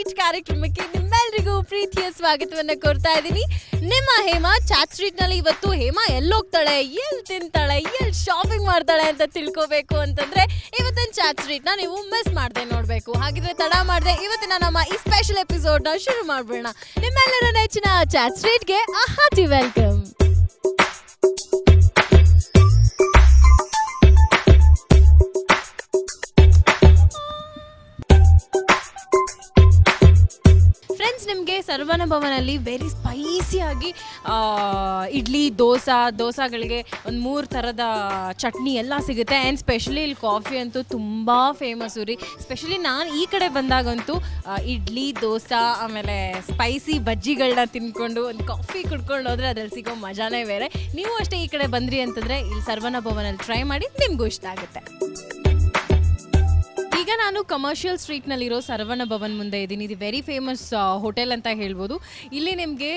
Street ಕಾರ್ಯಕ್ರಮಕ್ಕೆ ನಿಮ್ಮೆಲ್ಲರಿಗೂ ಪ್ರೀತಿಯ ಸ್ವಾಗತವನ್ನ ಕೋರ್ತಾ ಇದ್ದೀನಿ. ನಿಮ್ಮ ಹೇಮಾ ಚಾಟ್ ಸ್ಟ್ರೀಟ್ ನಲ್ಲಿ ಇವತ್ತು ಹೇಮಾ ಎಲ್ಲೋಗ್ತಾಳೆ, ಎಲ್ಲಿ ತಿಂತಾಳೆ, ಎಲ್ಲಿ ಶಾಪಿಂಗ್ ಮಾಡ್ತಾಳೆ ಅಂತ ತಿಳ್ಕೋಬೇಕು ಅಂತಂದ್ರೆ ಇವತ್ತಿನ ಚಾಟ್ ಸ್ಟ್ರೀಟ್ ನ ನೀವು ಮಿಸ್ ಮಾಡದೆ ನೋಡ್ಬೇಕು. ಹಾಗಿದ್ರೆ ತಡ ಮಾಡದೆ ಇವತ್ತಿನ ನಮ್ಮ ಈ ಸ್ಪೆಷಲ್ ಎಪಿಸೋಡ್ ನ ಶುರು ಮಾಡ್ಬಿಡೋಣ. ನಿಮ್ಮೆಲ್ಲರ ನೆಚ್ಚಿನ ಚಾಟ್ ಸ್ಟ್ರೀಟ್ ಗೆ ಹಾರ್ಟಿ ವೆಲ್ಕಮ್. ಫ್ರೆಂಡ್ಸ್, ನಿಮಗೆ ಸರ್ವಣ ಭವನಲ್ಲಿ ವೆರಿ ಸ್ಪೈಸಿಯಾಗಿ ಇಡ್ಲಿ ದೋಸಾಗಳಿಗೆ ಒಂದು 3 ಥರದ ಚಟ್ನಿ ಎಲ್ಲ ಸಿಗುತ್ತೆ. ಆ್ಯಂಡ್ ಸ್ಪೆಷಲಿ ಇಲ್ಲಿ ಕಾಫಿ ಅಂತೂ ತುಂಬ ಫೇಮಸ್ಸು ರೀ. ಸ್ಪೆಷಲಿ ನಾನು ಈ ಕಡೆ ಬಂದಾಗಂತೂ ಇಡ್ಲಿ ದೋಸೆ ಆಮೇಲೆ ಸ್ಪೈಸಿ ಬಜ್ಜಿಗಳನ್ನ ತಿನ್ಕೊಂಡು ಒಂದು ಕಾಫಿ ಕುಡ್ಕೊಂಡು ಹೋದರೆ ಅದ್ರಲ್ಲಿ ಸಿಗೋ ಮಜಾನೇ ಬೇರೆ. ನೀವು ಅಷ್ಟೇ ಈ ಕಡೆ ಬಂದ್ರಿ ಅಂತಂದರೆ ಇಲ್ಲಿ ಸರ್ವಣ ಭವನಲ್ಲಿ ಟ್ರೈ ಮಾಡಿ, ನಿಮಗೂ ಇಷ್ಟ ಆಗುತ್ತೆ. ಈಗ ನಾನು ಕಮರ್ಷಿಯಲ್ ಸ್ಟ್ರೀಟ್ನಲ್ಲಿರೋ ಸರ್ವಣ ಭವನ್ ಮುಂದೆ ಇದ್ದೀನಿ. ಇದು ವೆರಿ ಫೇಮಸ್ ಹೋಟೆಲ್ ಅಂತ ಹೇಳ್ಬೋದು. ಇಲ್ಲಿ ನಿಮಗೆ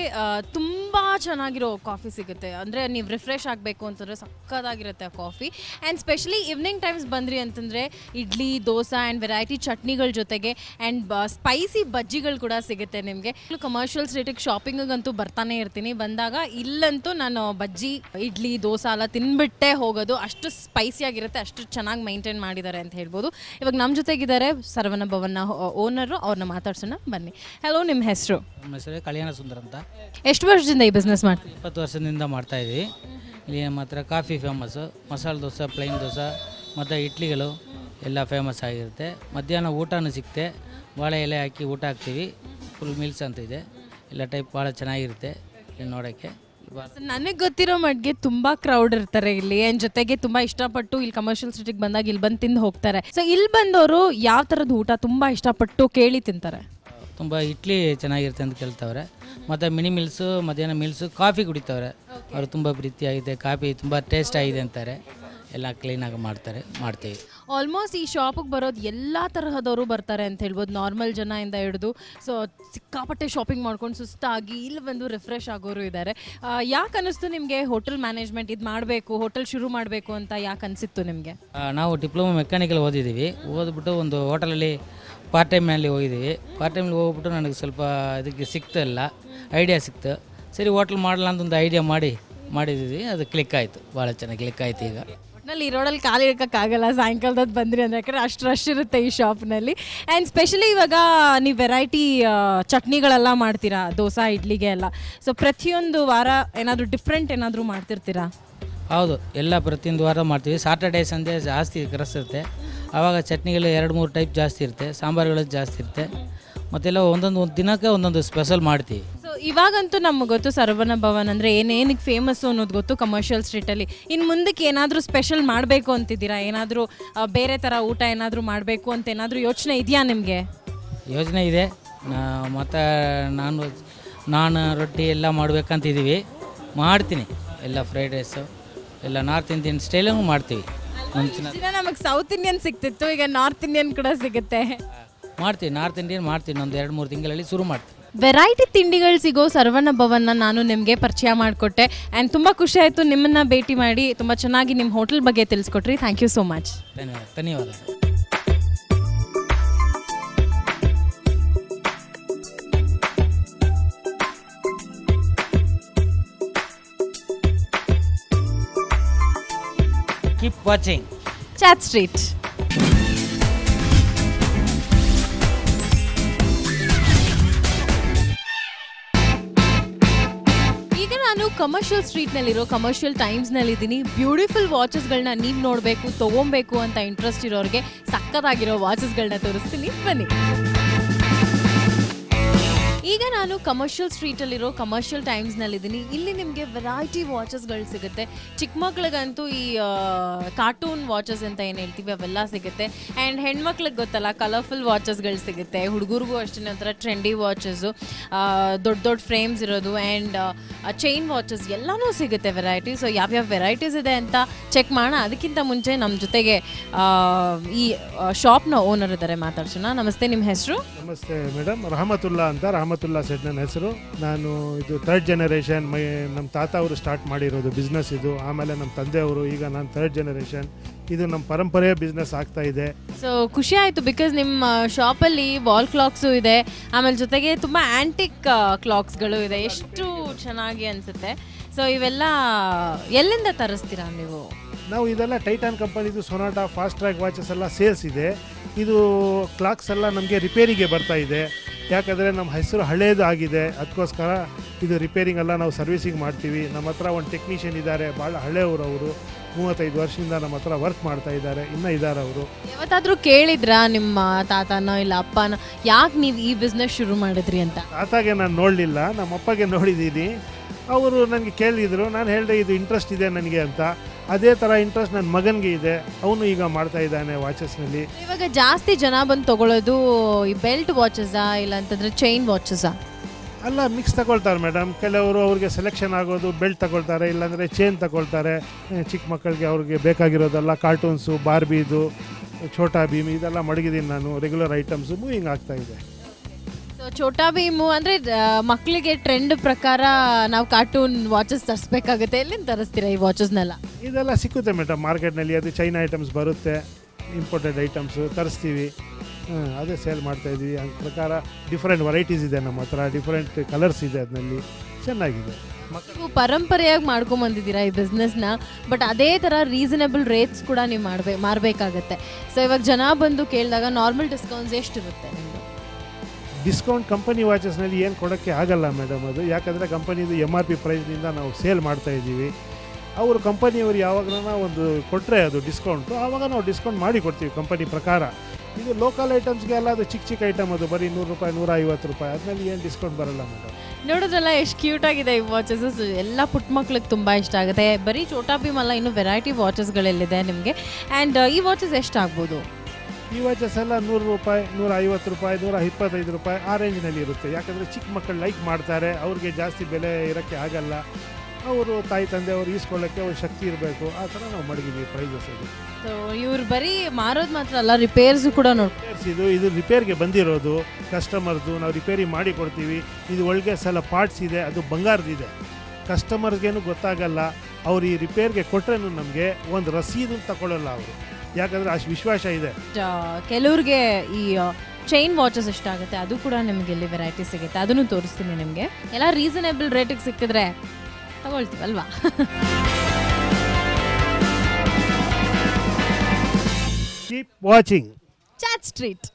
ತುಂಬ ಚೆನ್ನಾಗಿರೋ ಕಾಫಿ ಸಿಗುತ್ತೆ. ಅಂದರೆ ನೀವು ರಿಫ್ರೆಶ್ ಆಗಬೇಕು ಅಂತಂದರೆ ಸಕ್ಕತ್ತಾಗಿರುತ್ತೆ ಆ coffee. And specially evening times ಬಂದ್ರಿ ಅಂತಂದರೆ ಇಡ್ಲಿ ದೋಸೆ ಆ್ಯಂಡ್ ವೆರೈಟಿ ಚಟ್ನಿಗಳ ಜೊತೆಗೆ ಆ್ಯಂಡ್ ಸ್ಪೈಸಿ ಬಜ್ಜಿಗಳು ಕೂಡ ಸಿಗುತ್ತೆ ನಿಮಗೆ. ಕಮರ್ಷಿಯಲ್ ಸ್ಟ್ರೀಟಿಗೆ ಶಾಪಿಂಗಂತೂ ಬರ್ತಾನೆ ಇರ್ತೀನಿ. ಬಂದಾಗ ಇಲ್ಲಂತೂ ನಾನು ಬಜ್ಜಿ ಇಡ್ಲಿ ದೋಸೆ ಎಲ್ಲ ತಿನ್ಬಿಟ್ಟೆ ಹೋಗೋದು. ಅಷ್ಟು ಸ್ಪೈಸಿಯಾಗಿರುತ್ತೆ, ಅಷ್ಟು ಚೆನ್ನಾಗಿ ಮೈಂಟೈನ್ ಮಾಡಿದ್ದಾರೆ ಅಂತ ಹೇಳ್ಬೋದು. ಇವಾಗ ನಮ್ಮ ಜೊತೆಗಿದ್ದಾರೆ ಸರ್ವಣ ಭವನ್ನ ಓನರು, ಅವ್ರನ್ನ ಮಾತಾಡ್ಸೋಣ ಬನ್ನಿ. ಹಲೋ, ನಿಮ್ಮ ಹೆಸರು? ನಮ್ಮ ಹೆಸರು ಕಲ್ಯಾಣ ಸುಂದರ್ ಅಂತ. ಎಷ್ಟು ವರ್ಷದಿಂದ ಈ ಬಿಸ್ನೆಸ್ ಮಾಡ್ತೀವಿ? 20 ವರ್ಷದಿಂದ ಮಾಡ್ತಾ ಇದ್ದೀವಿ. ಇಲ್ಲಿ ನಮ್ಮ ಹತ್ರ coffee famous, masala dosa, plain dosa ಮತ್ತು ಇಡ್ಲಿಗಳು ಎಲ್ಲ ಫೇಮಸ್ ಆಗಿರುತ್ತೆ. ಮಧ್ಯಾಹ್ನ ಊಟನೂ ಸಿಗುತ್ತೆ, ಬಾಳೆ ಎಲೆ ಹಾಕಿ ಊಟ ಹಾಕ್ತೀವಿ. ಫುಲ್ ಮೀಲ್ಸ್ ಅಂತ ಇದೆ, ಎಲ್ಲ ಟೈಪ್ ಭಾಳ ಚೆನ್ನಾಗಿರುತ್ತೆ ಇಲ್ಲಿ ನೋಡೋಕ್ಕೆ. ನನಗೆ ಗೊತ್ತಿರೋ ಮಟ್ಟಿಗೆ ತುಂಬ ಕ್ರೌಡ್ ಇರ್ತಾರೆ ಇಲ್ಲಿ. ಏನು ಜೊತೆಗೆ ತುಂಬ ಇಷ್ಟಪಟ್ಟು ಇಲ್ಲಿ ಕಮರ್ಷಿಯಲ್ ಸ್ಟ್ರೀಟಿಗೆ ಬಂದಾಗ ಇಲ್ಲಿ ಬಂದು ತಿಂದು ಹೋಗ್ತಾರೆ. ಸೊ ಇಲ್ಲಿ ಬಂದವರು ಯಾವ ಥರದ ಊಟ ತುಂಬ ಇಷ್ಟಪಟ್ಟು ಕೇಳಿ ತಿಂತಾರೆ? ತುಂಬ ಇಡ್ಲಿ ಚೆನ್ನಾಗಿರುತ್ತೆ ಅಂತ ಕೇಳ್ತವ್ರೆ. ಮತ್ತು ಮಿನಿ ಮೀಲ್ಸು, ಮಧ್ಯಾಹ್ನ ಮೀಲ್ಸು, ಕಾಫಿ ಕುಡಿತವ್ರೆ. ಅವರು ತುಂಬ ಪ್ರೀತಿಯಾಗಿದೆ, ಕಾಫಿ ತುಂಬ ಟೇಸ್ಟ್ ಆಗಿದೆ ಅಂತಾರೆ. ಎಲ್ಲ ಕ್ಲೀನಾಗಿ ಮಾಡ್ತೀವಿ. ಆಲ್ಮೋಸ್ಟ್ ಈ ಶಾಪಿಗೆ ಬರೋದು ಎಲ್ಲ ತರಹದವರು ಬರ್ತಾರೆ ಅಂತ ಹೇಳ್ಬೋದು. ನಾರ್ಮಲ್ ಜನ ಇಂದ ಹಿಡಿದು ಸೊ ಸಿಕ್ಕಾಪಟ್ಟೆ ಶಾಪಿಂಗ್ ಮಾಡ್ಕೊಂಡು ಸುಸ್ತಾಗಿ ಇಲ್ಲಿ ಬಂದು ರಿಫ್ರೆಶ್ ಆಗೋರು ಇದ್ದಾರೆ. ಯಾಕೆ ಅನ್ನಿಸ್ತು ನಿಮಗೆ ಹೋಟೆಲ್ ಮ್ಯಾನೇಜ್ಮೆಂಟ್ ಇದು ಮಾಡಬೇಕು, ಹೋಟೆಲ್ ಶುರು ಮಾಡಬೇಕು ಅಂತ ಯಾಕೆ ಅನಿಸಿತ್ತು ನಿಮಗೆ? ನಾವು ಡಿಪ್ಲೊಮಾ ಮೆಕ್ಯಾನಿಕಲ್ ಓದಿದ್ದೀವಿ. ಓದ್ಬಿಟ್ಟು ಒಂದು ಹೋಟೆಲಲ್ಲಿ ಪಾರ್ಟ್ ಟೈಮ್ನಲ್ಲಿ ಹೋಗಿದ್ದೀವಿ. ಪಾರ್ಟ್ ಟೈಮಲ್ಲಿ ಹೋಗ್ಬಿಟ್ಟು ನನಗೆ ಸ್ವಲ್ಪ ಇದಕ್ಕೆ ಸಿಕ್ತಿಲ್ಲ, ಐಡಿಯಾ ಸಿಕ್ತು. ಸರಿ ಹೋಟ್ಲ್ ಮಾಡಲ್ಲ ಅಂತ ಒಂದು ಐಡಿಯಾ ಮಾಡಿದ್ದೀವಿ. ಅದು ಕ್ಲಿಕ್ ಆಯಿತು, ಭಾಳ ಚೆನ್ನಾಗಿ ಕ್ಲಿಕ್ ಆಯಿತು. ಈಗ ಒಟ್ಟಿನಲ್ಲಿ ಈ ರೋಡಲ್ಲಿ ಕಾಲು ಇಡೋಕ್ಕಾಗಲ್ಲ ಸಾಯಂಕಾಲದ ಬಂದ್ರಿ ಅಂದರೆ, ಯಾಕಂದರೆ ಅಷ್ಟು ರಶ್ ಇರುತ್ತೆ ಈ ಶಾಪ್ನಲ್ಲಿ. ಆ್ಯಂಡ್ ಸ್ಪೆಷಲಿ ಇವಾಗ ನೀವು ವೆರೈಟಿ ಚಟ್ನಿಗಳೆಲ್ಲ ಮಾಡ್ತೀರಾ ದೋಸೆ ಇಡ್ಲಿಗೆ ಎಲ್ಲ. ಸೊ ಪ್ರತಿಯೊಂದು ವಾರ ಏನಾದರೂ ಡಿಫ್ರೆಂಟ್ ಏನಾದರೂ ಮಾಡ್ತಿರ್ತೀರಾ? ಹೌದು, ಎಲ್ಲ ಪ್ರತಿಯೊಂದು ವಾರ ಮಾಡ್ತೀವಿ. ಸಾಟರ್ಡೇ ಸಂಡೇ ಜಾಸ್ತಿ ರಶ್ ಇರುತ್ತೆ. ಆವಾಗ ಚಟ್ನಿಗಳು 2-3 ಟೈಪ್ ಜಾಸ್ತಿ ಇರುತ್ತೆ, ಸಾಂಬಾರುಗಳು ಜಾಸ್ತಿ ಇರುತ್ತೆ. ಮತ್ತೆಲ್ಲ ಒಂದೊಂದು ದಿನಕ್ಕೆ ಒಂದೊಂದು ಸ್ಪೆಷಲ್ ಮಾಡ್ತೀವಿ. ಸೊ ಇವಾಗಂತೂ ನಮಗೆ ಗೊತ್ತು ಸರ್ವಣ ಭವನ್ ಅಂದರೆ ಏನೇನಿಗೆ ಫೇಮಸ್ಸು ಅನ್ನೋದು ಗೊತ್ತು ಕಮರ್ಷಿಯಲ್ ಸ್ಟ್ರೀಟಲ್ಲಿ. ಇನ್ನು ಮುಂದಕ್ಕೆ ಏನಾದರೂ ಸ್ಪೆಷಲ್ ಮಾಡಬೇಕು ಅಂತಿದ್ದೀರಾ? ಏನಾದರೂ ಬೇರೆ ಥರ ಊಟ ಏನಾದರೂ ಮಾಡಬೇಕು ಅಂತ ಏನಾದರೂ ಯೋಚನೆ ಇದೆಯಾ ನಿಮಗೆ? ಯೋಚನೆ ಇದೆ. ಮತ್ತು ನಾನು ರೊಟ್ಟಿ ಎಲ್ಲ ಮಾಡ್ಬೇಕಂತಿದ್ದೀವಿ. ಮಾಡ್ತೀನಿ, ಎಲ್ಲ ಫ್ರೈಡ್ ರೈಸು ಎಲ್ಲ ನಾರ್ತ್ ಇಂಡಿಯನ್ ಸ್ಟೈಲಂಗೂ ಮಾಡ್ತೀವಿ. ನಮಗೆ ಸೌತ್ ಇಂಡಿಯನ್ ಸಿಗ್ತಿತ್ತು, ಈಗ ನಾರ್ತ್ ಇಂಡಿಯನ್ ಕೂಡ ಸಿಗುತ್ತೆ. ಮಾಡ್ತೀವಿ, ನಾರ್ತ್ ಇಂಡಿಯನ್ ಮಾಡ್ತೀನಿ. ಒಂದು 2-3 ತಿಂಗಳಲ್ಲಿ ಶುರು ಮಾಡ್ತೀನಿ. ವೆರೈಟಿ ತಿಂಡಿಗಳು ಸಿಗೋ ಸರ್ವಣ ಭವನ್ನ ನಾನು ನಿಮಗೆ ಪರಿಚಯ ಮಾಡಿಕೊಟ್ಟೆ. ಆ್ಯಂಡ್ ತುಂಬ ಖುಷಿ ಆಯಿತು ನಿಮ್ಮನ್ನು ಭೇಟಿ ಮಾಡಿ. ತುಂಬ ಚೆನ್ನಾಗಿ ನಿಮ್ಮ ಹೋಟೆಲ್ ಬಗ್ಗೆ ತಿಳಿಸ್ಕೊಟ್ರಿ. Thank you so much. ಧನ್ಯವಾದ. Keep watching Chat Street. ಈಗ ನಾನು ಕಮರ್ಷಿಯಲ್ ಸ್ಟ್ರೀಟ್ನಲ್ಲಿರೋ ಕಮರ್ಷಿಯಲ್ ಟೈಮ್ಸ್ನಲ್ಲಿದ್ದೀನಿ. ಬ್ಯೂಟಿಫುಲ್ ವಾಚಸ್ಗಳನ್ನ ನೀವು ನೋಡಬೇಕು, ತೊಗೊಬೇಕು ಅಂತ ಇಂಟ್ರೆಸ್ಟ್ ಇರೋರಿಗೆ ಸಕ್ಕತ್ತಾಗಿರೋ ವಾಚಸ್ಗಳನ್ನ ತೋರಿಸ್ತೀನಿ, ಬನ್ನಿ. ಈಗ ನಾನು ಕಮರ್ಷಿಯಲ್ ಸ್ಟ್ರೀಟಲ್ಲಿರೋ ಕಮರ್ಷಿಯಲ್ ಟೈಮ್ಸ್ನಲ್ಲಿದ್ದೀನಿ. ಇಲ್ಲಿ ನಿಮಗೆ ವೆರೈಟಿ ವಾಚಸ್ಗಳು ಸಿಗುತ್ತೆ. ಚಿಕ್ಕ ಮಕ್ಳಿಗಂತೂ ಈ ಕಾರ್ಟೂನ್ ವಾಚಸ್ ಅಂತ ಏನು ಹೇಳ್ತೀವಿ ಅವೆಲ್ಲ ಸಿಗುತ್ತೆ. ಆ್ಯಂಡ್ ಹೆಣ್ಮಕ್ಳಿಗೆ ಗೊತ್ತಲ್ಲ, ಕಲರ್ಫುಲ್ ವಾಚಸ್ಗಳು ಸಿಗುತ್ತೆ. ಹುಡುಗರಿಗೂ ಅಷ್ಟೇ ಒಂಥರ ಟ್ರೆಂಡಿ ವಾಚಸ್ಸು, ದೊಡ್ಡ ಫ್ರೇಮ್ಸ್ ಇರೋದು ಆ್ಯಂಡ್ ಚೈನ್ ವಾಚಸ್ ಎಲ್ಲನೂ ಸಿಗುತ್ತೆ ವೆರೈಟಿ. ಸೊ ಯಾವ್ಯಾವ ವೆರೈಟೀಸ್ ಇದೆ ಅಂತ ಚೆಕ್ ಮಾಡೋಣ. ಅದಕ್ಕಿಂತ ಮುಂಚೆ ನಮ್ಮ ಜೊತೆಗೆ ಈ ಶಾಪ್ನ ಓನರ್ ಇದ್ದಾರೆ, ಮಾತಾಡ್ಸೋಣ. ನಮಸ್ತೆ, ನಿಮ್ಮ ಹೆಸರು? ನಮಸ್ತೆ ಮೇಡಮ್, ರಹಮತುಲ್ಲಾ ಅಂತ. ರಹಮತುಲ್ಲಾ ಸೆಟ್ ನನ್ನ ಹೆಸರು. ನಾನು ಇದು 3rd ಜನರೇಷನ್. ನಮ್ಮ ತಾತ ಅವರು ಸ್ಟಾರ್ಟ್ ಮಾಡಿರೋದು ಬಿಸ್ನೆಸ್ ಇದು. ಆಮೇಲೆ ನಮ್ಮ ತಂದೆಯವರು, ಈಗ ನಾನು 3rd ಜನರೇಷನ್. ಇದು ನಮ್ಮ ಪರಂಪರೆಯ ಬಿಸ್ನೆಸ್ ಆಗ್ತಾ ಇದೆ. ಸೊ ಖುಷಿ ಆಯಿತು, ಬಿಕಾಸ್ ನಿಮ್ಮ ಶಾಪಲ್ಲಿ ವಾಲ್ ಕ್ಲಾಕ್ಸು ಇದೆ, ಆಮೇಲೆ ಜೊತೆಗೆ ತುಂಬ ಆ್ಯಂಟಿಕ್ ಕ್ಲಾಕ್ಸ್ಗಳು ಇದೆ, ಎಷ್ಟು ಚೆನ್ನಾಗಿ ಅನಿಸುತ್ತೆ. ಸೊ ಇವೆಲ್ಲ ಎಲ್ಲಿಂದ ತರಿಸ್ತೀರಾ ನೀವು? ನಾವು ಇದೆಲ್ಲ ಟೈಟಾನ್ ಕಂಪನಿದು ಸೊನಾಟಾ ಫಾಸ್ಟ್ ಟ್ರ್ಯಾಕ್ ವಾಚಸ್ ಎಲ್ಲ ಸೇಲ್ಸ್ ಇದೆ. ಇದು ಕ್ಲಾಕ್ಸ್ ಎಲ್ಲ ನಮಗೆ ರಿಪೇರಿಗೆ ಬರ್ತಾ ಇದೆ. ಯಾಕಂದರೆ ನಮ್ಮ ಹೆಸರು ಹಳೇದು ಆಗಿದೆ, ಅದಕ್ಕೋಸ್ಕರ ಇದು ರಿಪೇರಿಂಗ್ ಎಲ್ಲ ನಾವು ಸರ್ವಿಸಿಂಗ್ ಮಾಡ್ತೀವಿ. ನಮ್ಮ ಹತ್ರ ಒಂದು ಟೆಕ್ನಿಷಿಯನ್ ಇದ್ದಾರೆ, ಭಾಳ ಹಳೆಯವರು. ಅವರು 35 ವರ್ಷದಿಂದ ನಮ್ಮ ಹತ್ರ ವರ್ಕ್ ಮಾಡ್ತಾ ಇದ್ದಾರೆ, ಇನ್ನೂ ಇದ್ದಾರೆ ಅವರು. ಯಾವತ್ತಾದರೂ ಕೇಳಿದ್ರಾ ನಿಮ್ಮ ತಾತನೋ ಇಲ್ಲ ಅಪ್ಪನೋ ಯಾಕೆ ನೀವು ಈ ಬಿಸ್ನೆಸ್ ಶುರು ಮಾಡಿದ್ರಿ ಅಂತ? ತಾತಾಗೆ ನಾನು ನೋಡಲಿಲ್ಲ, ನಮ್ಮ ಅಪ್ಪಗೆ ನೋಡಿದ್ದೀನಿ. ಅವರು ನನಗೆ ಕೇಳಿದರು, ನಾನು ಹೇಳಿದೆ ಇದು ಇಂಟ್ರೆಸ್ಟ್ ಇದೆ ನನಗೆ ಅಂತ. ಅದೇ ಥರ ಇಂಟ್ರೆಸ್ಟ್ ನನ್ನ ಮಗನಿಗೆ ಇದೆ, ಅವನು ಈಗ ಮಾಡ್ತಾ ಇದ್ದಾನೆ ವಾಚಸ್ನಲ್ಲಿ. ಇವಾಗ ಜಾಸ್ತಿ ಜನ ಬಂದು ತೊಗೊಳ್ಳೋದು ಈ ಬೆಲ್ಟ್ ವಾಚಸ್ಸಾ ಇಲ್ಲ ಅಂತಂದರೆ ಚೈನ್ ವಾಚಸ್ಸಾ? ಅಲ್ಲ, ಮಿಕ್ಸ್ ತಗೊಳ್ತಾರೆ ಮೇಡಮ್. ಕೆಲವರು ಅವ್ರಿಗೆ ಸೆಲೆಕ್ಷನ್ ಆಗೋದು ಬೆಲ್ಟ್ ತಗೊಳ್ತಾರೆ, ಇಲ್ಲಾಂದರೆ ಚೈನ್ ತಗೊಳ್ತಾರೆ. ಚಿಕ್ಕ ಮಕ್ಕಳಿಗೆ ಅವ್ರಿಗೆ ಬೇಕಾಗಿರೋದೆಲ್ಲ ಕಾರ್ಟೂನ್ಸು, ಬಾರ್ಬಿದು, ಛೋಟಾ ಭೀಮ್ ಇದೆಲ್ಲ ಮಡಗಿದ್ದೀನಿ ನಾನು. ರೆಗ್ಯುಲರ್ ಐಟಮ್ಸು ಮೂವಿಂಗ್ ಆಗ್ತಾ ಇದೆ. ಸೊ ಛೋಟಾ ಭೀಮು ಅಂದರೆ ಮಕ್ಕಳಿಗೆ ಟ್ರೆಂಡ್ ಪ್ರಕಾರ ನಾವು ಕಾರ್ಟೂನ್ ವಾಚಸ್ ತರಿಸ್ಬೇಕಾಗುತ್ತೆ. ಎಲ್ಲಿಂದ ತರಿಸ್ತೀರಾ ಈ ವಾಚಸ್ನೆಲ್ಲ? ಇದೆಲ್ಲ ಸಿಕ್ಕುತ್ತೆ ಮೇಡಮ್ ಮಾರ್ಕೆಟ್ನಲ್ಲಿ. ಅದು ಚೈನಾ ಐಟಮ್ಸ್ ಬರುತ್ತೆ, ಇಂಪೋರ್ಟೆಡ್ ಐಟಮ್ಸು ತರಿಸ್ತೀವಿ, ಅದೇ ಸೇಲ್ ಮಾಡ್ತಾಯಿದ್ದೀವಿ. ಆ ಪ್ರಕಾರ ಡಿಫ್ರೆಂಟ್ ವೆರೈಟೀಸ್ ಇದೆ ನಮ್ಮ ಹತ್ರ, ಡಿಫ್ರೆಂಟ್ ಕಲರ್ಸ್ ಇದೆ, ಅದರಲ್ಲಿ ಚೆನ್ನಾಗಿದೆ. ನೀವು ಪರಂಪರೆಯಾಗಿ ಮಾಡ್ಕೊಂಬಂದಿದ್ದೀರಾ ಈ ಬಿಸ್ನೆಸ್ನ, ಬಟ್ ಅದೇ ಥರ ರೀಸನಬಲ್ ರೇಟ್ಸ್ ಕೂಡ ನೀವು ಮಾರಬೇಕಾಗತ್ತೆ. ಸೊ ಇವಾಗ ಜನ ಬಂದು ಕೇಳಿದಾಗ ನಾರ್ಮಲ್ ಡಿಸ್ಕೌಂಟ್ಸ್ ಎಷ್ಟಿರುತ್ತೆ ನಿಮ್ಮದು? ಡಿಸ್ಕೌಂಟ್ ಕಂಪನಿ ವಾಚಸ್ನಲ್ಲಿ ಏನು ಕೊಡೋಕ್ಕೆ ಆಗಲ್ಲ ಮೇಡಮ್ ಅದು. ಯಾಕಂದರೆ ಕಂಪನಿದು MRP ಪ್ರೈಸ್ನಿಂದ ನಾವು ಸೇಲ್ ಮಾಡ್ತಾಯಿದ್ದೀವಿ. ಅವರು ಕಂಪನಿಯವರು ಯಾವಾಗಲೂ ಒಂದು ಕೊಟ್ಟರೆ ಅದು ಡಿಸ್ಕೌಂಟು, ಆವಾಗ ನಾವು ಡಿಸ್ಕೌಂಟ್ ಮಾಡಿ ಕೊಡ್ತೀವಿ ಕಂಪನಿ ಪ್ರಕಾರ. ಇದು ಲೋಕಲ್ ಐಟಮ್ಸ್ಗೆ ಎಲ್ಲ ಅದು ಚಿಕ್ಕ ಚಿಕ್ಕ ಐಟಮ್, ಅದು ಬರೀ ₹100 ₹150, ಅದ್ರಲ್ಲಿ ಏನು ಡಿಸ್ಕೌಂಟ್ ಬರಲ್ಲ ಮೇಡಮ್. ನೋಡೋದ್ರಲ್ಲ ಎಷ್ಟು ಕ್ಯೂಟಾಗಿದೆ ಈ ವಾಚಸ್, ಎಲ್ಲ ಪುಟ್ಟ ಮಕ್ಳಿಗೆ ತುಂಬ ಇಷ್ಟ ಆಗುತ್ತೆ. ಬರೀ ಛೋಟಾ ಭೀಮ್ ಅಲ್ಲ, ಇನ್ನೂ ವೆರೈಟಿ ವಾಚಸ್ಗಳೆಲ್ಲಿದೆ ನಿಮಗೆ. ಆ್ಯಂಡ್ ಈ ವಾಚಸ್ ಎಷ್ಟಾಗ್ಬೋದು? ಈ ವಾಚಸ್ ಎಲ್ಲ ₹100, ₹150, ₹125 ಆ ರೇಂಜ್ನಲ್ಲಿ ಇರುತ್ತೆ. ಯಾಕಂದರೆ ಚಿಕ್ಕ ಮಕ್ಕಳು ಲೈಕ್ ಮಾಡ್ತಾರೆ, ಅವ್ರಿಗೆ ಜಾಸ್ತಿ ಬೆಲೆ ಇರೋಕ್ಕೆ ಆಗಲ್ಲ. ಅವರು ತಾಯಿ ತಂದೆ ಅವರು ಈಸ್ಕೊಳ್ಳೋಕ್ಕೆ ಅವ್ರ ಶಕ್ತಿ ಇರಬೇಕು, ಆ ಥರ ನಾವು ಮಡಗಿದ್ದೀವಿ ಪ್ರೈಸಸ್. ಅದು ಸೊ ಇವ್ರು ಬರೀ ಮಾರೋದು ಮಾತ್ರ ಅಲ್ಲ, ರಿಪೇರ್ಸು ಕೂಡ ಇದು ರಿಪೇರ್ಗೆ ಬಂದಿರೋದು ಕಸ್ಟಮರ್ದು, ನಾವು ರಿಪೇರಿ ಮಾಡಿ ಕೊಡ್ತೀವಿ. ಇದು ಒಳಗೆ ಸಲ ಪಾರ್ಟ್ಸ್ ಇದೆ, ಅದು ಬಂಗಾರದಿದೆ. ಕಸ್ಟಮರ್ಗೇನು ಗೊತ್ತಾಗಲ್ಲ. ಅವ್ರು ಈ ರಿಪೇರ್ಗೆ ಕೊಟ್ಟರೆ ನಮಗೆ ಒಂದು ರಸೀದು ತಗೊಳ್ಳಲ್ಲ ಅವರು, ಯಾಕಂದರೆ ಅಷ್ಟು ವಿಶ್ವಾಸ ಇದೆ. ಕೆಲವ್ರಿಗೆ ಈ ಚೈನ್ ವಾಚಸ್ ಎಷ್ಟಾಗುತ್ತೆ ಅದು ಕೂಡ ನಿಮಗೆ ಇಲ್ಲಿ ವೆರೈಟಿ ಸಿಗುತ್ತೆ, ಅದನ್ನು ತೋರಿಸ್ತೀನಿ ನಿಮಗೆ. ಎಲ್ಲ ರೀಸನೇಬಲ್ ರೇಟಿಗೆ ಸಿಕ್ಕಿದ್ರೆ ತಗೊಳ್ತೀವಲ್ವಾ? Keep watching chat street.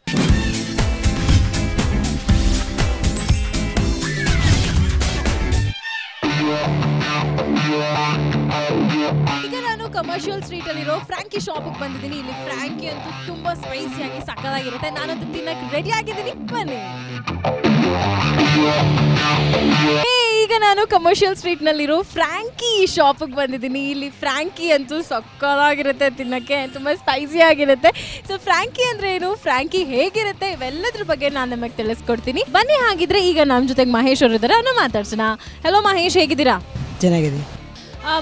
ಈಗ ನಾನು ಕಮರ್ಷಿಯಲ್ ಸ್ಟ್ರೀಟಲ್ಲಿರೋ ಫ್ರಾಂಕಿ ಶಾಪಿಗೆ ಬಂದಿದ್ದೀನಿ. ಇಲ್ಲಿ ಫ್ರಾಂಕಿ ಅಂತೂ ತುಂಬಾ ಸ್ಪೈಸಿಯಾಗಿ ಸಕ್ಕತ್ತಾಗಿರುತ್ತೆ. ನಾನಂತೂ ತಿನ್ನಕ್ಕೆ ರೆಡಿ ಆಗಿದ್ದೀನಿ, ಬನ್ನಿ. ಈಗ ನಾನು ಕಮರ್ಷಿಯಲ್ ಸ್ಟ್ರೀಟ್ನಲ್ಲಿರೋ ಫ್ರಾಂಕಿ ಶಾಪಿಗೆ ಬಂದಿದ್ದೀನಿ. ಇಲ್ಲಿ ಫ್ರಾಂಕಿ ಅಂತೂ ಸಕ್ಕತ್ತಾಗಿರುತ್ತೆ, ತಿನ್ನಕ್ಕೆ ತುಂಬ ಸ್ಪೈಸಿ ಆಗಿರುತ್ತೆ. ಸೊ ಫ್ರಾಂಕಿ ಅಂದರೆ ಏನು, ಫ್ರಾಂಕಿ ಹೇಗಿರುತ್ತೆ, ಇವೆಲ್ಲದ್ರ ಬಗ್ಗೆ ನಾನು ನಿಮಗೆ ತಿಳಿಸ್ಕೊಡ್ತೀನಿ. ಬನ್ನಿ. ಹಾಗಿದ್ರೆ ಈಗ ನಮ್ಮ ಜೊತೆಗೆ ಮಹೇಶ್ ಅವರು ಇದ್ದಾರೆ, ಅವ್ರನ್ನ ಮಾತಾಡ್ಸೋಣ. ಹಲೋ ಮಹೇಶ್, ಹೇಗಿದ್ದೀರಾ? ಚೆನ್ನಾಗಿದೆ.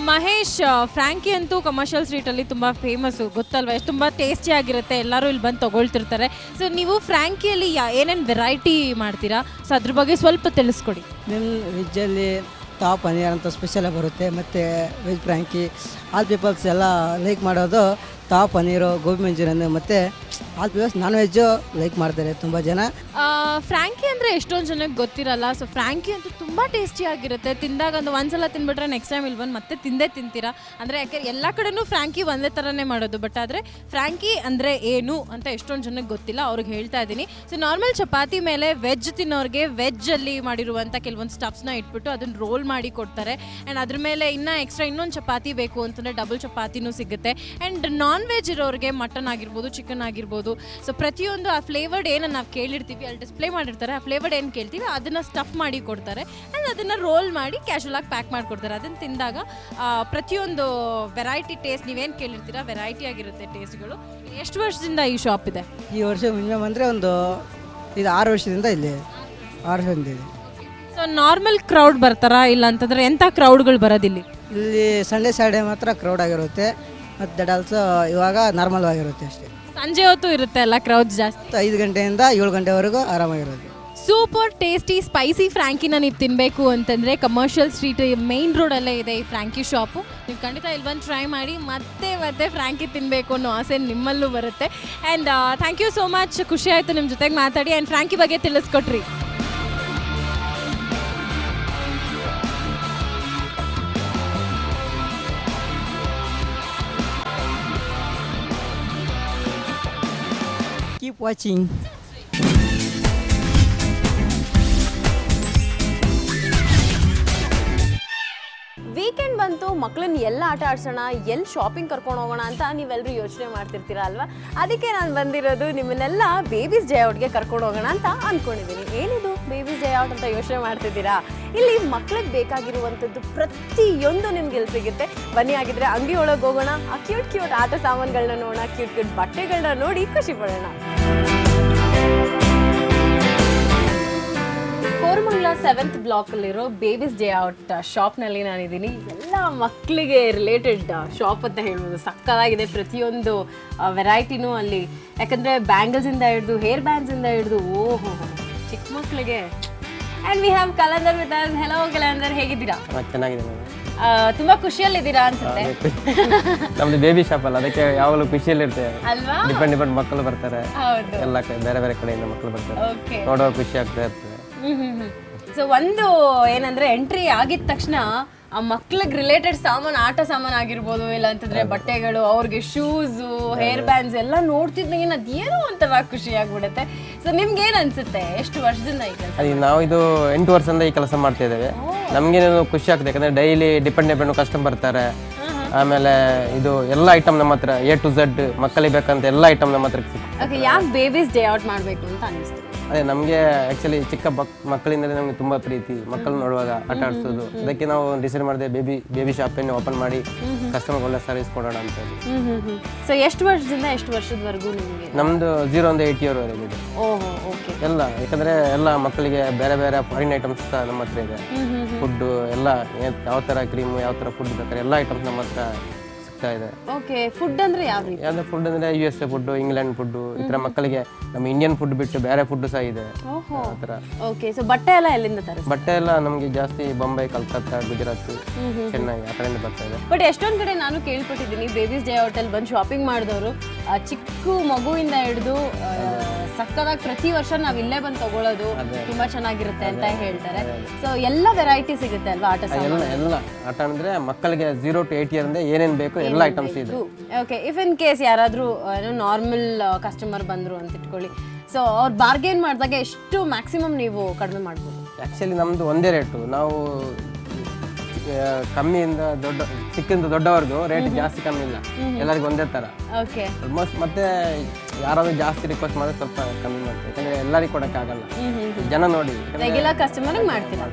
ಮಹೇಶ್, ಫ್ರಾಂಕಿ ಅಂತೂ ಕಮರ್ಷಿಯಲ್ ಸ್ಟ್ರೀಟಲ್ಲಿ ತುಂಬ ಫೇಮಸ್ಸು, ಗೊತ್ತಲ್ವ? ತುಂಬ ಟೇಸ್ಟಿ ಆಗಿರುತ್ತೆ, ಎಲ್ಲರೂ ಇಲ್ಲಿ ಬಂದು ತೊಗೊಳ್ತಿರ್ತಾರೆ. ಸೊ ನೀವು ಫ್ರಾಂಕಿಯಲ್ಲಿ ಏನೇನು ವೆರೈಟಿ ಮಾಡ್ತೀರಾ, ಸೊ ಅದ್ರ ಬಗ್ಗೆ ಸ್ವಲ್ಪ ತಿಳಿಸ್ಕೊಡಿ. ವೆಜ್ಜಲ್ಲಿ ಟಾಪ್ ಪನೀರ್ ಅಂತ ಸ್ಪೆಷಲಾಗಿ ಬರುತ್ತೆ, ಮತ್ತು ವೆಜ್ ಫ್ರಾಂಕಿ. ಆಲ್ ಪೀಪಲ್ಸ್ ಎಲ್ಲ ಲೈಕ್ ಮಾಡೋದು ಟಾಪ್ ಪನೀರು, ಗೋಬಿ ಮಂಚೂರಿಯನ್, ಮತ್ತು all peoples non veg like ಮಾಡ್ತಾರೆ ತುಂಬ ಜನ. ಫ್ರಾಂಕಿ ಅಂದರೆ ಎಷ್ಟೊಂದು ಜನಕ್ಕೆ ಗೊತ್ತಿರಲ್ಲ. ಸೊ ಫ್ರಾಂಕಿ ಅಂತೂ ತುಂಬ ಟೇಸ್ಟಿಯಾಗಿರುತ್ತೆ. ತಿಂದಾಗ ಒಂದ್ಸಲ ತಿನ್ಬಿಟ್ರೆ ನೆಕ್ಸ್ಟ್ ಟೈಮ್ ಇಲ್ಲಿ ಬಂದು ಮತ್ತೆ ತಿಂತೀರಾ. ಅಂದರೆ ಯಾಕೆ ಎಲ್ಲ ಕಡೆನೂ ಫ್ರಾಂಕಿ ಒಂದೇ ಥರನೇ ಮಾಡೋದು, ಬಟ್ ಆದರೆ ಫ್ರಾಂಕಿ ಅಂದರೆ ಏನು ಅಂತ ಎಷ್ಟೊಂದು ಜನಕ್ಕೆ ಗೊತ್ತಿಲ್ಲ, ಅವ್ರಿಗೆ ಹೇಳ್ತಾ ಇದ್ದೀನಿ. ಸೊ ನಾರ್ಮಲ್ ಚಪಾತಿ ಮೇಲೆ ವೆಜ್ ತಿನ್ನೋರಿಗೆ ವೆಜ್ಜಲ್ಲಿ ಮಾಡಿರುವಂಥ ಕೆಲವೊಂದು ಸ್ಟಫ್ಸ್ನ ಇಟ್ಬಿಟ್ಟು ಅದನ್ನು ರೋಲ್ ಮಾಡಿ ಕೊಡ್ತಾರೆ. ಆ್ಯಂಡ್ ಅದ್ರ ಮೇಲೆ ಇನ್ನೊಂದು ಚಪಾತಿ ಬೇಕು ಅಂತಂದರೆ ಡಬಲ್ ಚಪಾತಿನೂ ಸಿಗುತ್ತೆ. ಆ್ಯಂಡ್ ನಾನ್ ವೆಜ್ ಇರೋರಿಗೆ ಮಟನ್ ಆಗಿರ್ಬೋದು, ಚಿಕನ್ ಆಗಿರ್ಬೋದು, ಸೊ ಪ್ರತಿಯೊಂದು ಆ ಫ್ಲೇವರ್ಡ್ ಏನನ್ನು ನಾವು ಕೇಳಿರ್ತೀವಿ ಅಲ್ಲಿ ಡಿಸ್ಪ್ಲೇ ಮಾಡಿರ್ತಾರೆ, ಆ ಫ್ಲೇವರ್ಡ್ ಏನು ಕೇಳ್ತೀವಿ ಅದನ್ನು ಸ್ಟಫ್ ಮಾಡಿ ಕೊಡ್ತಾರೆ. ಆ್ಯಂಡ್ ಅದನ್ನು ರೋಲ್ ಮಾಡಿ ಕ್ಯಾಶುವಲಾಗಿ ಪ್ಯಾಕ್ ಮಾಡಿಕೊಡ್ತಾರೆ. ಅದನ್ನು ತಿಂದಾಗ ಪ್ರತಿಯೊಂದು ವೆರೈಟಿ ಟೇಸ್ಟ್ ನೀವೇನು ಕೇಳಿರ್ತೀರ ವೆರೈಟಿ ಆಗಿರುತ್ತೆ ಟೇಸ್ಟ್ಗಳು. ಎಷ್ಟು ವರ್ಷದಿಂದ ಈ ಶಾಪ್ ಇದೆ? ಈ ವರ್ಷ ಮಿನಿಮಮ್ ಅಂದರೆ ಇದು 6 ವರ್ಷದಿಂದ ಇಲ್ಲಿ 6 ವರ್ಷದಿಂದ ಇದೆ. ಸೊ ನಾರ್ಮಲ್ ಕ್ರೌಡ್ ಬರ್ತಾರಾ, ಇಲ್ಲ ಅಂತಂದರೆ ಎಂಥ ಕ್ರೌಡ್ಗಳು ಬರೋದಿಲ್ಲಿ? ಇಲ್ಲಿ ಸಂಡೇ ಸ್ಯಾಟರ್ಡೇ ಮಾತ್ರ ಕ್ರೌಡ್ ಆಗಿರುತ್ತೆ, ಮತ್ತು ದಟ್ ಆಲ್ಸೋ ಇವಾಗ ನಾರ್ಮಲ್ ಆಗಿರುತ್ತೆ ಅಷ್ಟೇ. ಸಂಜೆ ಹೊತ್ತು ಇರುತ್ತೆ ಅಲ್ಲ ಕ್ರೌಡ್ ಜಾಸ್ತಿ? 5 ಗಂಟೆಯಿಂದ 7 ಗಂಟೆವರೆಗೂ ಆರಾಮಾಗಿರುತ್ತೆ. ಸೂಪರ್ ಟೇಸ್ಟಿ ಸ್ಪೈಸಿ ಫ್ರ್ಯಾಂಕಿನ ನೀವು ತಿನ್ನಬೇಕು ಅಂತಂದರೆ ಕಮರ್ಷಿಯಲ್ ಸ್ಟ್ರೀಟ್ ಮೇನ್ ರೋಡಲ್ಲೇ ಇದೆ ಈ ಫ್ರ್ಯಾಂಕಿ ಶಾಪು. ನೀವು ಖಂಡಿತ ಇಲ್ಲಿ ಬಂದು ಟ್ರೈ ಮಾಡಿ ಮತ್ತೆ ಮತ್ತೆ ಫ್ರ್ಯಾಂಕಿ ತಿನ್ನಬೇಕು ಅನ್ನೋ ಆಸೆ ನಿಮ್ಮಲ್ಲೂ ಬರುತ್ತೆ. And thank you so much, ಖುಷಿ ಆಯಿತು ನಿಮ್ಮ ಜೊತೆಗೆ ಮಾತಾಡಿ ಆ್ಯಂಡ್ ಫ್ರ್ಯಾಂಕಿ ಬಗ್ಗೆ ತಿಳಿಸ್ಕೊಟ್ರಿ. Keep watching. ವೀಕೆಂಡ್ ಬಂತು, ಮಕ್ಕಳನ್ನ ಎಲ್ಲ ಆಟ ಆಡ್ಸೋಣ, ಎಲ್ಲಿ ಶಾಪಿಂಗ್ ಕರ್ಕೊಂಡು ಹೋಗೋಣ ಅಂತ ನೀವೆಲ್ಲರೂ ಯೋಚನೆ ಮಾಡ್ತಿರ್ತೀರ ಅಲ್ವಾ? ಅದಕ್ಕೆ ನಾನು ಬಂದಿರೋದು ನಿಮ್ಮನ್ನೆಲ್ಲ ಬೇಬೀಸ್ ಡೇ ಔಟ್ಗೆ ಕರ್ಕೊಂಡು ಹೋಗೋಣ ಅಂತ ಅಂದ್ಕೊಂಡಿದ್ದೀನಿ. ಏನಿದು ಬೇಬೀಸ್ ಡೇ ಔಟ್ ಅಂತ ಯೋಚನೆ ಮಾಡ್ತಿದ್ದೀರಾ? ಇಲ್ಲಿ ಮಕ್ಳಿಗೆ ಬೇಕಾಗಿರುವಂಥದ್ದು ಪ್ರತಿಯೊಂದು ನಿಮ್ಗೆ ಇಲ್ಲಿ ಸಿಗುತ್ತೆ. ಬನ್ನಿ ಆಗಿದ್ರೆ ಅಂಗಡಿ ಒಳಗೆ ಹೋಗೋಣ, ಆ ಕ್ಯೂಟ್ ಆಟ ಸಾಮಾನುಗಳನ್ನ ನೋಡೋಣ, ಕ್ಯೂಟ್ ಬಟ್ಟೆಗಳನ್ನ ನೋಡಿ ಖುಷಿ ಪಡೋಣ. ಕೋರಮಂಗಲ 7th ಬ್ಲಾಕಲ್ಲಿರೋ ಬೇಬೀಸ್ ಡೇ ಔಟ್ ಶಾಪ್ನಲ್ಲಿ ನಾನಿದ್ದೀನಿ. ಎಲ್ಲ ಮಕ್ಕಳಿಗೆ ರಿಲೇಟೆಡ್ ಶಾಪ್ ಅಂತ ಹೇಳ್ಬೋದು. ಸಕ್ಕತ್ತಾಗಿದೆ, ಪ್ರತಿಯೊಂದು ವೆರೈಟಿನೂ ಅಲ್ಲಿ. ಯಾಕಂದರೆ ಬ್ಯಾಂಗಲ್ಸಿಂದ ಹಿಡಿದು ಹೇರ್ ಬ್ಯಾಂಡ್ಸಿಂದ ಹಿಡಿದು ಓಹೋ ಚಿಕ್ಕ ಮಕ್ಕಳಿಗೆ. And we have Kalandar with us. Hello Kalandar, ಹೇಗಿದ್ದೀರಾ? ಚೆನ್ನಾಗಿದೆ. ತುಂಬಾ ಖುಷಿಯಲ್ಲಿದ್ದೀರಾ ಅನ್ಸುತ್ತೆ. ನಮ್ದು ಬೇಬಿ ಶಾಪ್ ಅಲ್ಲ, ಅದಕ್ಕೆ ಯಾವಾಗಲೂ ಖುಷಿಯಲ್ಲಿರ್ತೇವೆ ಅಲ್ವಾ? ಡಿಪೆಂಡ್ ಮಕ್ಕಳು ಬರ್ತಾರೆ, ಹೌದು. ಎಲ್ಲ ಬೇರೆ ಬೇರೆ ಕಡೆಯಿಂದ ಮಕ್ಕಳು ಬರ್ತಾರೆ, ಓಕೆ, ನೋಡುವ ಖುಷಿ ಆಗ್ತಾ ಇರ್ತದೆ. ಸೊ ಒಂದು ಏನಂದ್ರೆ ಎಂಟ್ರಿ ಆಗಿದ ತಕ್ಷಣ ಆ ಮಕ್ಳಿಗೆ ರಿಲೇಟೆಡ್ ಸಾಮಾನು, ಆಟ ಸಾಮಾನು ಆಗಿರ್ಬೋದು, ಇಲ್ಲ ಅಂತಂದ್ರೆ ಬಟ್ಟೆಗಳು, ಅವ್ರಿಗೆ ಶೂಸು, ಹೇರ್ ಬ್ಯಾಂಡ್ಸ್ ಎಲ್ಲ ನೋಡ್ತಿದ್ದಂಗೆ ಅದೇನೋ ಒಂಥರ ಖುಷಿ ಆಗ್ಬಿಡುತ್ತೆ. ಸೊ ನಿಮ್ಗೆ ಏನ್ ಅನ್ಸುತ್ತೆ? ಎಷ್ಟು ವರ್ಷದಿಂದ ಈ ಕೆಲಸ? ಅದು ನಾವು ಇದು 8 ವರ್ಷದಿಂದ ಈ ಕೆಲಸ ಮಾಡ್ತಾ ಇದ್ದೇವೆ. ನಮಗೇನು ಖುಷಿ ಆಗ್ತದೆ, ಯಾಕಂದ್ರೆ ಡೈಲಿ ಡಿಪೆಂಡ್ ಕಸ್ಟಮರ್ ಬರ್ತಾರೆ. ಆಮೇಲೆ ಇದು ಎಲ್ಲ ಐಟಮ್ ನಮ್ಮ ಹತ್ರ A to Z ಮಕ್ಕಳಿಗೆ ಬೇಕಂತ ಎಲ್ಲ ಐಟಮ್ ನಮ್ಮ ಹತ್ರ ಸಿಗುತ್ತೆ. ಓಕೆ, ಯಾಕೆ ಬೇಬೀಸ್ ಡೇ ಔಟ್ ಮಾಡಬೇಕು ಅಂತ ಅನಿಸ್ತು? ಅದೇ ನಮಗೆ ಆ್ಯಕ್ಚುಲಿ ಚಿಕ್ಕ ಮಕ್ಕಳಿಂದಲೇ ನಮಗೆ ತುಂಬ ಪ್ರೀತಿ, ಮಕ್ಕಳು ನೋಡುವಾಗ ಆಟ ಆಡಿಸೋದು. ಅದಕ್ಕೆ ನಾವು ಡಿಸೈಡ್ ಮಾಡಿದೆ ಬೇಬಿ ಶಾಪನ್ನು ಓಪನ್ ಮಾಡಿ ಕಸ್ಟಮರ್ಗೆ ಒಳ್ಳೆ ಸರ್ವಿಸ್ ಕೊಡೋಣ ಅಂತ ಹೇಳಿ. ಸೊ ಎಷ್ಟು ವರ್ಷದಿಂದ ಎಷ್ಟು ವರ್ಷದವರೆಗೂ ನಿಮಗೆ? ನಮ್ಮದು 0 ಇಂದ 80 ವರೆಗೆ ಇದೆ. ಓಹೋ, ಓಕೆ. ಎಲ್ಲ ಯಾಕಂದರೆ ಎಲ್ಲ ಮಕ್ಕಳಿಗೆ ಬೇರೆ ಬೇರೆ ಫಾರಿನ್ ಐಟಮ್ಸ್ ನಮ್ಮ ಹತ್ರ ಇದೆ. ಫುಡ್ಡು ಎಲ್ಲ ಯಾವ ಥರ ಕ್ರೀಮು, ಯಾವ ಥರ ಫುಡ್ ಬೇಕಾದ್ರೆ ಎಲ್ಲ ಐಟಮ್ಸ್ ನಮ್ಮ ಹತ್ರ ಸಿಗ್ತಾ ಇದೆ. ಓಕೆ, ಫುಡ್ ಅಂದರೆ ಯಾವ ರೀತಿ? ಯಾವುದೇ ಫುಡ್ ಅಂದರೆ USA ಫುಡ್ಡು, ಇಂಗ್ಲೆಂಡ್ ಫುಡ್ಡು, ಈ ಥರ ಮಕ್ಕಳಿಗೆ ನಮ್ಮ ಇಂಡಿಯನ್ ಫುಡ್ ಬಿಟ್ಟು ಬೇರೆ ಫುಡ್ ಸಹ ಇದೆ. ಓಹೋ, ಆ ಥರ. ಓಕೆ. ಸೊ ಬಟ್ಟೆ ಎಲ್ಲ ಎಲ್ಲಿಂದ ತರಿಸ್ತೀರಾ? ಬಟ್ಟೆ ಎಲ್ಲ ನಮಗೆ ಜಾಸ್ತಿ ಬಾಂಬೆ, ಕಲ್ಕತ್ತಾ, ಗುಜರಾತ್, ಚೆನ್ನೈ ಆ ಕಡೆಯಿಂದ ಬರ್ತಾ ಇದೆ. ಬಟ್ ಎಷ್ಟೊಂದು ಕಡೆ ನಾನು ಕೇಳ್ಪಟ್ಟಿದ್ದೀನಿ, ಬೇಬೀಸ್ ಡೇ ಔಟಲ್ಲಿ ಬಂದು ಶಾಪಿಂಗ್ ಮಾಡಿದವರು ಚಿಕ್ಕ ಮಗುವಿಂದ ಹಿಡಿದು ಸಕ್ಕದಾಗಿ ಪ್ರತಿ ವರ್ಷ ನಾವು ಇಲ್ಲೇ ಬಂದು ತಗೊಳ್ಳೋದು ತುಂಬಾ ಚೆನ್ನಾಗಿರುತ್ತೆ ಅಂತ ಹೇಳ್ತಾರೆ. ಸೊ ಎಲ್ಲ ವೆರೈಟಿ ಸಿಗುತ್ತೆ ಅಲ್ವಾ ಆಟ ಸಾಮಾನು? ಎಲ್ಲ ಆಟ ಅಂದರೆ ಮಕ್ಕಳಿಗೆ 0 to 8 ಇಯರ್ ಏನೇನು ಬೇಕು ಎಲ್ಲ ಐಟಮ್ಸ್ ಇದೆ. ಓಕೆ, ಇಫ್ ಇನ್ ಕೇಸ್ ಯಾರಾದರೂ ನಾರ್ಮಲ್ ಕಸ್ಟಮರ್ ಬಂದರು ಅಂತ ಇಟ್ಕೊಳ್ಳಿ, ಸೊ ಅವ್ರು ಬಾರ್ಗೇನ್ ಮಾಡಿದಾಗ ಎಷ್ಟು ಮ್ಯಾಕ್ಸಿಮಮ್ ನೀವು ಕಡಿಮೆ ಮಾಡ್ಬೋದು? ಆ್ಯಕ್ಚುಲಿ ನಮ್ಮದು ಒಂದೇ ರೇಟು. ನಾವು ಕಮ್ಮಿಯಿಂದ ಚಿಕ್ಕಿಂದ ದೊಡ್ಡವರೆಗೂ ರೇಟ್ ಜಾಸ್ತಿ ಕಮ್ಮಿ ಇಲ್ಲ, ಎಲ್ಲರಿಗೂ ಒಂದೇ ಥರ. Okay, almost. ಮತ್ತೆ ಯಾರಾದರೂ ಜಾಸ್ತಿ ರಿಕ್ವೆಸ್ಟ್ ಮಾಡಿದ್ರೆ ಸ್ವಲ್ಪ ಕಮ್ಮಿ ಮಾಡ್ತೀವಿ, ಯಾಕಂದರೆ ಎಲ್ಲರಿಗೂ ಕೊಡೋಕ್ಕಾಗಲ್ಲ. ಜನ ನೋಡಿ ರೆಗ್ಯುಲರ್ ಕಸ್ಟಮರ್ಗೆ ಮಾಡ್ತೀರಾ?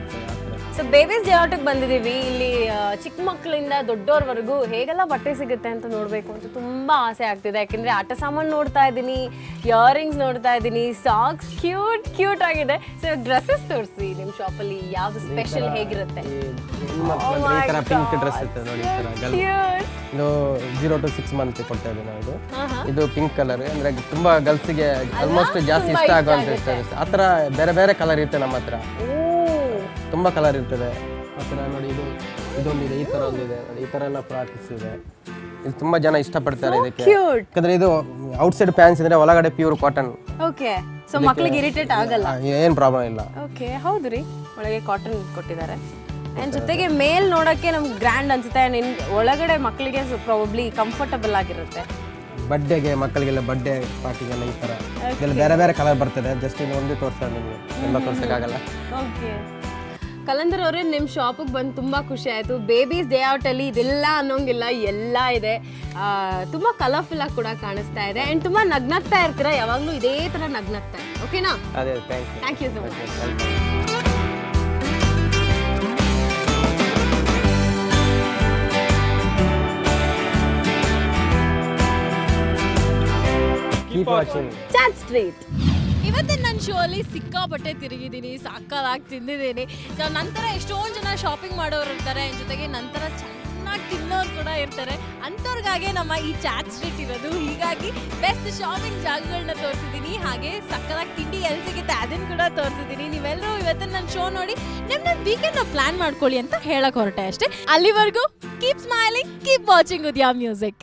ಸೊ ಬೇಬೀಸ್ ಡೇ ಔಟಿಗೆ ಬಂದಿದ್ದೀವಿ. ಇಲ್ಲಿ ಚಿಕ್ಕ ಮಕ್ಕಳಿಂದ ದೊಡ್ಡವ್ರವರೆಗೂ ಹೇಗೆಲ್ಲ ಬಟ್ಟೆ ಸಿಗುತ್ತೆ ಅಂತ ನೋಡಬೇಕು ಅಂತ ತುಂಬ ಆಸೆ ಆಗ್ತಿದೆ. ಯಾಕೆಂದರೆ ಆಟ ಸಾಮಾನು ನೋಡ್ತಾ ಇದ್ದೀನಿ, ಇಯರಿಂಗ್ಸ್ ನೋಡ್ತಾ ಇದ್ದೀನಿ, ಸಾಕ್ಸ್ ಕ್ಯೂಟ್ ಆಗಿದೆ. ಸೊ ಡ್ರೆಸ್ಸಸ್ ತೋರಿಸಿ ನಿಮ್ಮ ಶಾಪಲ್ಲಿ ಯಾವುದು ಸ್ಪೆಷಲ್ ಹೇಗಿರುತ್ತೆ? ಈ ಥರ ಪಿಂಕ್ ಡ್ರೆಸ್ ಇರ್ತದೆ ನೋಡಿ, ಇದು 0 to 6 ಮಂತ್ ಕೊಡ್ತಾ ಇದ್ದೀವಿ ನಾವು. ಇದು ಪಿಂಕ್ ಕಲರ್, ಅಂದರೆ ತುಂಬ ಗರ್ಲ್ಸಿಗೆ ಆಲ್ಮೋಸ್ಟ್ ಜಾಸ್ತಿ ಇಷ್ಟ ಆಗುವಂಥ ಆ ಥರ ಬೇರೆ ಬೇರೆ ಕಲರ್ ಇರುತ್ತೆ ನಮ್ಮ ಹತ್ರ. ತುಂಬ ಕಲರ್ ಇರ್ತದೆ. ಮತ್ತು ನೋಡಿ ಇದೊಂದಿದೆ, ಈ ಥರ ಒಂದಿದೆ ನೋಡಿ, ಈ ಥರ ಎಲ್ಲ ಫ್ರಾಕ್ಸ್ ಇದೆ. ಇದು ತುಂಬ ಜನ ಇಷ್ಟಪಡ್ತಾರೆ ಇದಕ್ಕೆ, ಯಾಕಂದರೆ ಇದು ಔಟ್ಸೈಡ್ ಪ್ಯಾಂಟ್ಸ್ ಅಂದರೆ ಒಳಗಡೆ ಪ್ಯೂರ್ ಕಾಟನ್. ಓಕೆ, ಸೊ ಮಕ್ಕಳಿಗೆ ಇರಿಟೇಟ್ ಆಗಲ್ಲ, ಏನು ಪ್ರಾಬ್ಲಮ್ ಇಲ್ಲ. ಓಕೆ, ಹೌದು ರೀ, ಒಳಗೆ ಕಾಟನ್ ಕೊಟ್ಟಿದ್ದಾರೆ. ಆ್ಯಂಡ್ ಜೊತೆಗೆ ಮೇಲ್ ನೋಡೋಕ್ಕೆ ನಮ್ಗೆ ಗ್ರ್ಯಾಂಡ್ ಅನ್ಸುತ್ತೆ. ಆ್ಯಂಡ್ ಒಳಗಡೆ ಮಕ್ಕಳಿಗೆ ಪ್ರಾಬಬ್ಲಿ ಕಂಫರ್ಟಬಲ್ ಆಗಿರುತ್ತೆ. ಬಡ್ಡೆಗೆ ಮಕ್ಕಳಿಗೆಲ್ಲ ಬಡ್ಡೆ ಪಾರ್ಟಿಗೆಲ್ಲ ಈ ಥರ ಇದೆಲ್ಲ ಬೇರೆ ಬೇರೆ ಕಲರ್ ಬರ್ತದೆ. ಜಸ್ಟ್ ಇದು ಒಂದೇ ತೋರಿಸ್ತಾರೆ ನಿಮಗೆ, ಎಲ್ಲ ತೋರ್ಸೋಕ್ಕಾಗಲ್ಲ. ಓಕೆ, ಕಲಂದರ್ ಅವರೇ, ನಿಮ್ಮ ಶಾಪಿಗೆ ಬಂದು ತುಂಬ ಖುಷಿ ಆಯಿತು. ಬೇಬೀಸ್ ಡೇ ಔಟಲ್ಲಿ ಇದೆಲ್ಲ ಅನ್ನೋಂಗಿಲ್ಲ, ಎಲ್ಲ ಇದೆ. ತುಂಬ ಕಲರ್ಫುಲ್ಲಾಗಿ ಕೂಡ ಕಾಣಿಸ್ತಾ ಇದೆ. ಆ್ಯಂಡ್ ತುಂಬ ನಗ್ನಗ್ತಾ ಇರ್ತೀರಾ, ಯಾವಾಗಲೂ ಇದೇ ಥರ ನಗ್ನಗ್ತಾ ಇದೆ. ಓಕೆನಾ? ಅದೇ, thank you so much. Keep watching chat street. ಇವತ್ತಿನ ನನ್ನ ಶೋ ಅಲ್ಲಿ ಸಿಕ್ಕಾಪಟ್ಟೆ ತಿರುಗಿದ್ದೀನಿ, ಸಾಕಾಗಿ ತಿಂದಿದ್ದೀನಿ. ಸೊ ನಂತರ ಎಷ್ಟೊಂದು ಜನ ಶಾಪಿಂಗ್ ಮಾಡೋರು ಇರ್ತಾರೆ, ಜೊತೆಗೆ ನಂತರ ಚೆನ್ನಾಗಿ ತಿನ್ನೋರು ಕೂಡ ಇರ್ತಾರೆ. ಅಂಥವ್ರಿಗಾಗೆ ನಮ್ಮ ಈ ಚಾಟ್ ಸ್ಟ್ರೀಟ್ ಇರೋದು. ಹೀಗಾಗಿ ಬೆಸ್ಟ್ ಶಾಪಿಂಗ್ ಜಾಗಗಳನ್ನ ತೋರಿಸಿದ್ದೀನಿ, ಹಾಗೆ ಸಕ್ಕತ್ತಾಗಿ ತಿಂಡಿ ಎಲ್ಲಿ ಸಿಗುತ್ತೆ ಅದನ್ನು ಕೂಡ ತೋರಿಸಿದ್ದೀನಿ. ನೀವೆಲ್ಲರೂ ಇವತ್ತು ನನ್ನ ಶೋ ನೋಡಿ ನಿಮ್ಮ ವೀಕೆಂಡ್ ಪ್ಲಾನ್ ಮಾಡ್ಕೊಳ್ಳಿ ಅಂತ ಹೇಳಕ್ ಹೊರಟೆ ಅಷ್ಟೇ. ಅಲ್ಲಿವರೆಗೂ ಕೀಪ್ ಸ್ಮೈಲಿಂಗ್, ಕೀಪ್ ವಾಚಿಂಗ್ ಉದಯ ಮ್ಯೂಸಿಕ್.